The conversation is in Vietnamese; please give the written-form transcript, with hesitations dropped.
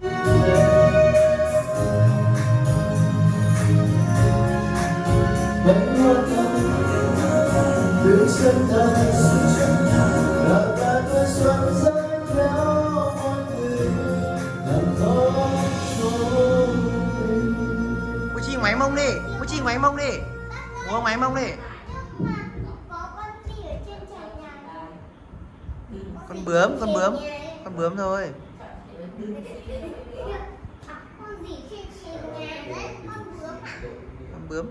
từ chân trời xuống chân là ta tôi xoắn rơi theo mọi người làm khó tôi. Bố Chi ngoáy mông đi, bố Chi ngoáy mông đi, bố ngoáy mông đi. Con bướm, con bướm, con bướm thôi. Con bướm.